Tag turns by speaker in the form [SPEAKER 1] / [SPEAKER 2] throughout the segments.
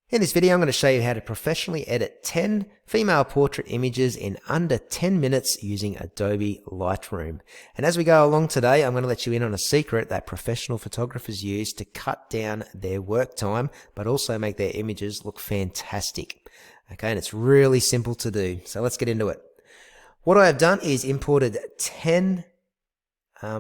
[SPEAKER 1] In this video, I'm going to show you how to professionally edit 10 female portrait images in under 10 minutes using Adobe Lightroom. And as we go along today, I'm going to let you in on a secret that professional photographers use to cut down their work time, but also make their images look fantastic. Okay, and it's really simple to do. So let's get into it. What I have done is imported 10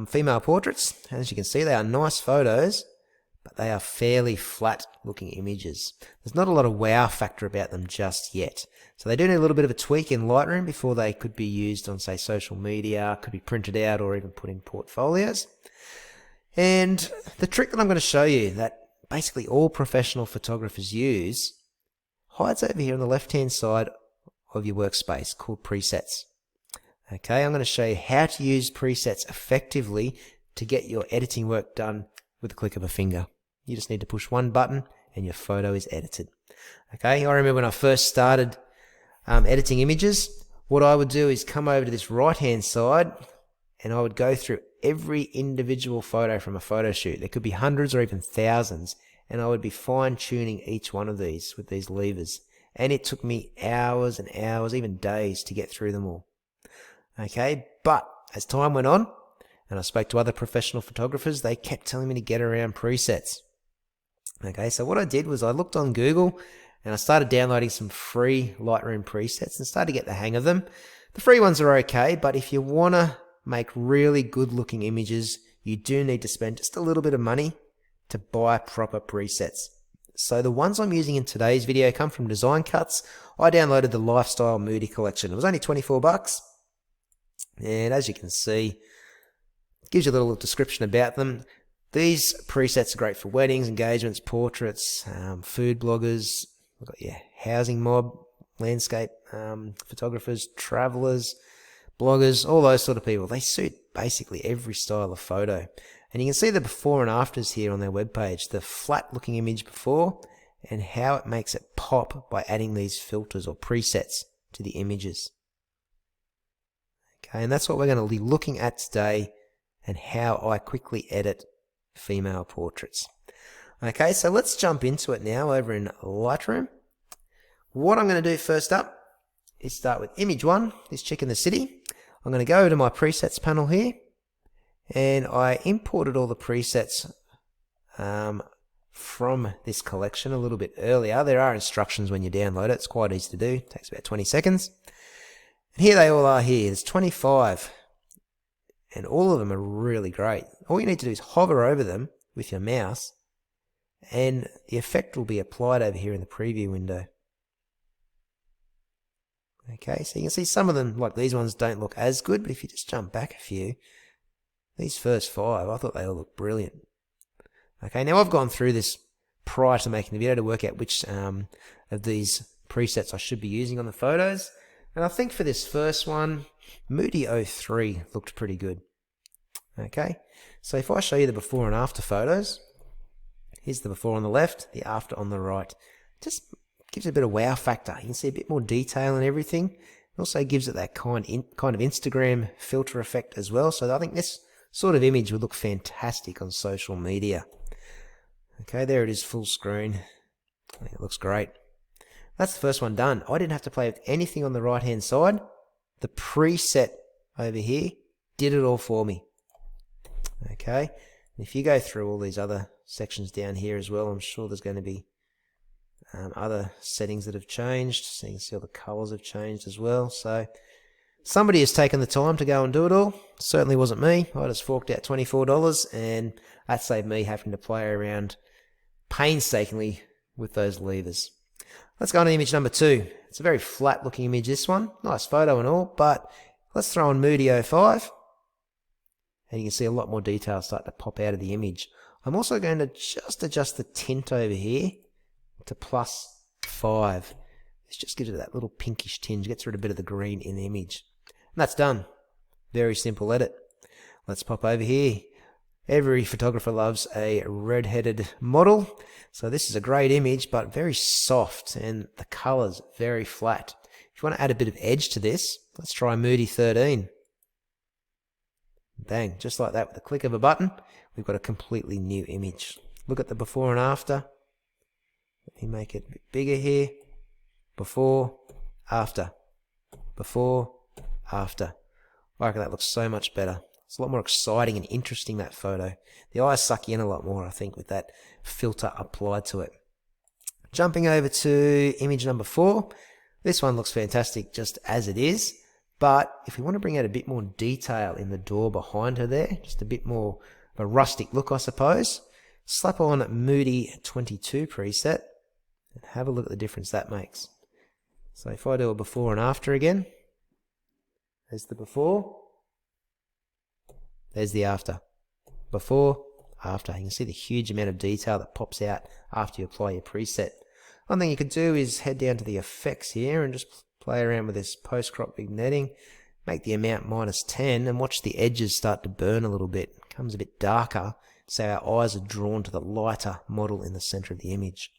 [SPEAKER 1] female portraits. As you can see, they are nice photos, but they are fairly flat looking images. There's not a lot of wow factor about them just yet. So they do need a little bit of a tweak in Lightroom before they could be used on, say, social media, could be printed out or even put in portfolios. And the trick that I'm going to show you that basically all professional photographers use hides over here on the left hand side of your workspace, called presets. Okay, I'm going to show you how to use presets effectively to get your editing work done with the click of a finger. You just need to push one button and your photo is edited. Okay, I remember when I first started editing images, what I would do is come over to this right hand side and I would go through every individual photo from a photo shoot. There could be hundreds or even thousands, and I would be fine tuning each one of these with these levers. And it took me hours and hours, even days, to get through them all. Okay, but as time went on, and I spoke to other professional photographers, they kept telling me to get around presets. Okay, so what I did was I looked on Google and I started downloading some free Lightroom presets and started to get the hang of them. The free ones are okay, but if you want to make really good looking images, you do need to spend just a little bit of money to buy proper presets. So the ones I'm using in today's video come from Design Cuts. I downloaded the Lifestyle Moody collection. It was only $24. And as you can see, it gives you a little description about them. These presets are great for weddings, engagements, portraits, food bloggers, we've got your housing mob, landscape photographers, travelers, bloggers, all those sort of people. They suit basically every style of photo. And you can see the before and afters here on their webpage, the flat looking image before and how it makes it pop by adding these filters or presets to the images. Okay, and that's what we're going to be looking at today, and how I quickly edit female portraits. Okay, so let's jump into it now over in Lightroom. What I'm going to do first up is start with image 1, this chick in the city. I'm going to go to my presets panel here, and I imported all the presets from this collection a little bit earlier. There are instructions when you download it. It's quite easy to do. It takes about 20 seconds. And here they all are here. There's 25. And all of them are really great. All you need to do is hover over them with your mouse, and the effect will be applied over here in the preview window. Okay, so you can see some of them, like these ones, don't look as good, but if you just jump back a few, these first 5, I thought they all looked brilliant. Okay, now I've gone through this prior to making the video to work out which of these presets I should be using on the photos. And I think for this first one, Moody 03 looked pretty good. Okay, so if I show you the before and after photos, here's the before on the left, the after on the right. Just gives it a bit of wow factor. You can see a bit more detail and everything. It also gives it that kind of Instagram filter effect as well. So I think this sort of image would look fantastic on social media. Okay, there it is full screen. I think it looks great. That's the first one done. I didn't have to play with anything on the right hand side. The preset over here did it all for me. Okay, and if you go through all these other sections down here as well, I'm sure there's going to be other settings that have changed. So you can see all the colors have changed as well. So somebody has taken the time to go and do it all. Certainly wasn't me. I just forked out $24, and that saved me having to play around painstakingly with those levers. Let's go on to image number 2. It's a very flat looking image, this one. Nice photo and all, but let's throw on Moody 05. And you can see a lot more detail start to pop out of the image. I'm also going to just adjust the tint over here to +5. This just gives it that little pinkish tinge, gets rid of a bit of the green in the image. And that's done. Very simple edit. Let's pop over here. Every photographer loves a red-headed model. So this is a great image, but very soft, and the colors very flat. If you want to add a bit of edge to this, let's try Moody 13. Bang, just like that, with the click of a button, we've got a completely new image. Look at the before and after. Let me make it a bit bigger here. Before, after. Before, after. I reckon that looks so much better. It's a lot more exciting and interesting, that photo. The eyes suck you in a lot more, I think, with that filter applied to it. Jumping over to image number 4. This one looks fantastic just as it is. But if we want to bring out a bit more detail in the door behind her there, just a bit more of a rustic look, I suppose, slap on Moody 22 preset and have a look at the difference that makes. So if I do a before and after again, there's the before, there's the after. Before, after. You can see the huge amount of detail that pops out after you apply your preset. One thing you could do is head down to the effects here and just play around with this post-crop vignetting, make the amount -10 and watch the edges start to burn a little bit. It becomes a bit darker, so our eyes are drawn to the lighter model in the center of the image.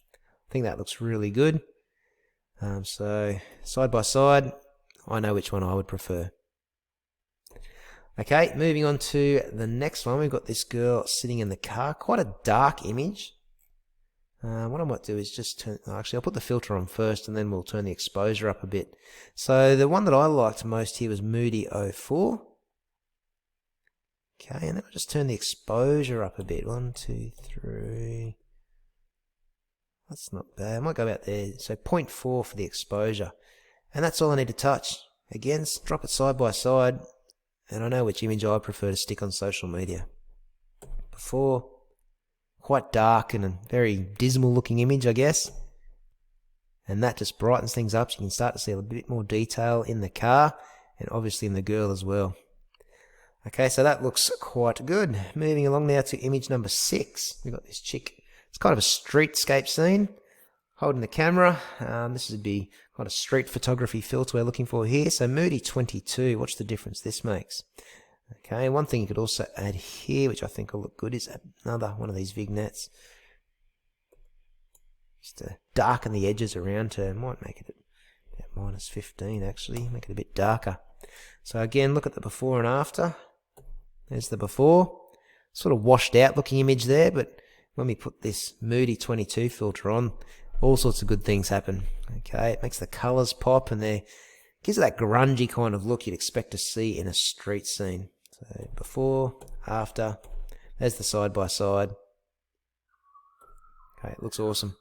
[SPEAKER 1] I think that looks really good. So side by side, I know which one I would prefer. Okay, moving on to the next one. We've got this girl sitting in the car. Quite a dark image. What I might do is just turn... Actually, I'll put the filter on first and then we'll turn the exposure up a bit. So the one that I liked most here was Moody 04. Okay, and then I'll just turn the exposure up a bit. 1, 2, 3... That's not bad. I might go about there. So 0.4 for the exposure. And that's all I need to touch. Again, drop it side by side. And I know which image I prefer to stick on social media. Before, quite dark and a very dismal looking image, I guess. And that just brightens things up, so you can start to see a bit more detail in the car and obviously in the girl as well. Okay, so that looks quite good. Moving along now to image number 6. We've got this chick. It's kind of a streetscape scene. Holding the camera. This would be kind of street photography filter we're looking for here. So Moody 22. Watch the difference this makes. Okay, one thing you could also add here, which I think will look good, is another one of these vignettes. Just to darken the edges around her. Might make it about -15 actually. Make it a bit darker. So again, look at the before and after. There's the before. Sort of washed out looking image there, but when we put this Moody 22 filter on, all sorts of good things happen. Okay, it makes the colours pop and it gives it that grungy kind of look you'd expect to see in a street scene. So before, after, there's the side by side. Okay, it looks awesome.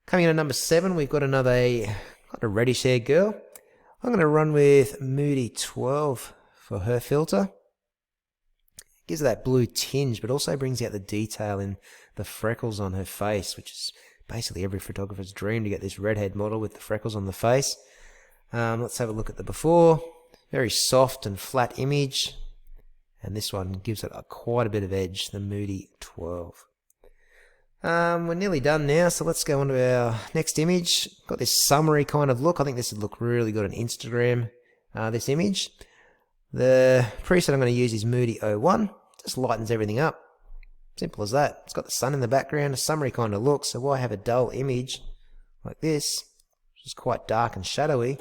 [SPEAKER 1] Coming in at number 7, we've got got a reddish haired girl. I'm going to run with Moody 12 for her filter. It gives her that blue tinge, but also brings out the detail in the freckles on her face, which is basically every photographer's dream, to get this redhead model with the freckles on the face. Let's have a look at the before. Very soft and flat image. And this one gives it quite a bit of edge, the Moody 12. We're nearly done now, so let's go on to our next image. Got this summery kind of look. I think this would look really good on Instagram, this image. The preset I'm going to use is Moody 01. Just lightens everything up. Simple as that. It's got the sun in the background, a summery kind of look, so why have a dull image like this, which is quite dark and shadowy,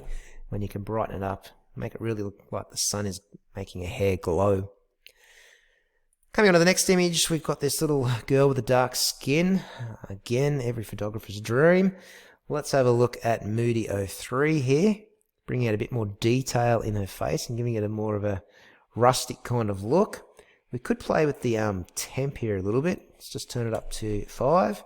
[SPEAKER 1] when you can brighten it up, make it really look like the sun is making a hair glow. Coming on to the next image, we've got this little girl with a dark skin. Again, every photographer's dream. Let's have a look at Moody 03 here, bringing out a bit more detail in her face and giving it a more of a rustic kind of look. We could play with the temp here a little bit. Let's just turn it up to 5.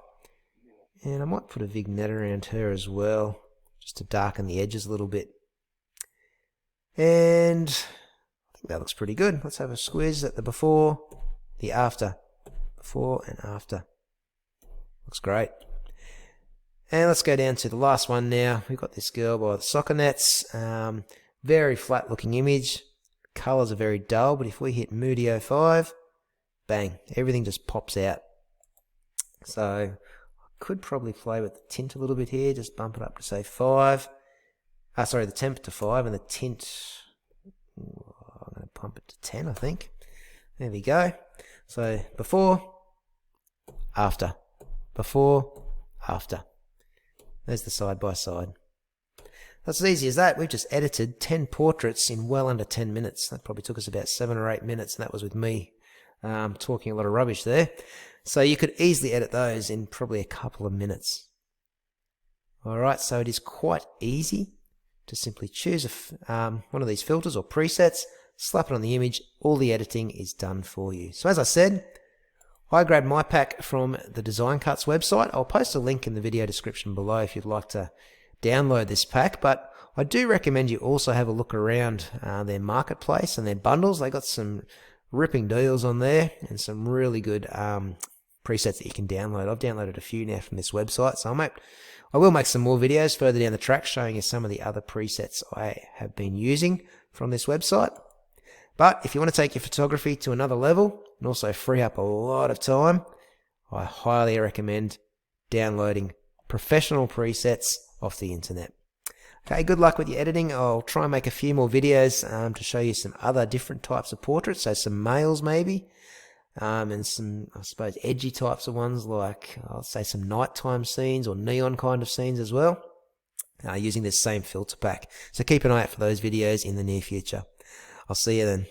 [SPEAKER 1] And I might put a vignette around her as well, just to darken the edges a little bit. And I think that looks pretty good. Let's have a squiz at the before, the after. Before and after. Looks great. And let's go down to the last one now. We've got this girl by the soccer nets. Very flat looking image. Colours are very dull, but if we hit Moody 05, bang, everything just pops out. So I could probably play with the tint a little bit here, just bump it up to say 5. The temp to 5 and the tint, I'm going to pump it to 10, I think. There we go. So before, after. Before, after. There's the side by side. That's as easy as that. We've just edited 10 portraits in well under 10 minutes. That probably took us about 7 or 8 minutes, and that was with me talking a lot of rubbish there. So you could easily edit those in probably a couple of minutes. Alright, so it is quite easy to simply choose one of these filters or presets, slap it on the image, all the editing is done for you. So as I said, I grabbed my pack from the Design Cuts website. I'll post a link in the video description below if you'd like to download this pack, but I do recommend you also have a look around their marketplace and their bundles. They got some ripping deals on there and some really good presets that you can download. I've downloaded a few now from this website, so I will make some more videos further down the track showing you some of the other presets I have been using from this website. But if you want to take your photography to another level and also free up a lot of time, I highly recommend downloading professional presets off the internet. Okay, good luck with your editing. I'll try and make a few more videos to show you some other different types of portraits, so some males maybe, and some, I suppose, edgy types of ones like, I'll say, some nighttime scenes or neon kind of scenes as well, using this same filter pack. So keep an eye out for those videos in the near future. I'll see you then.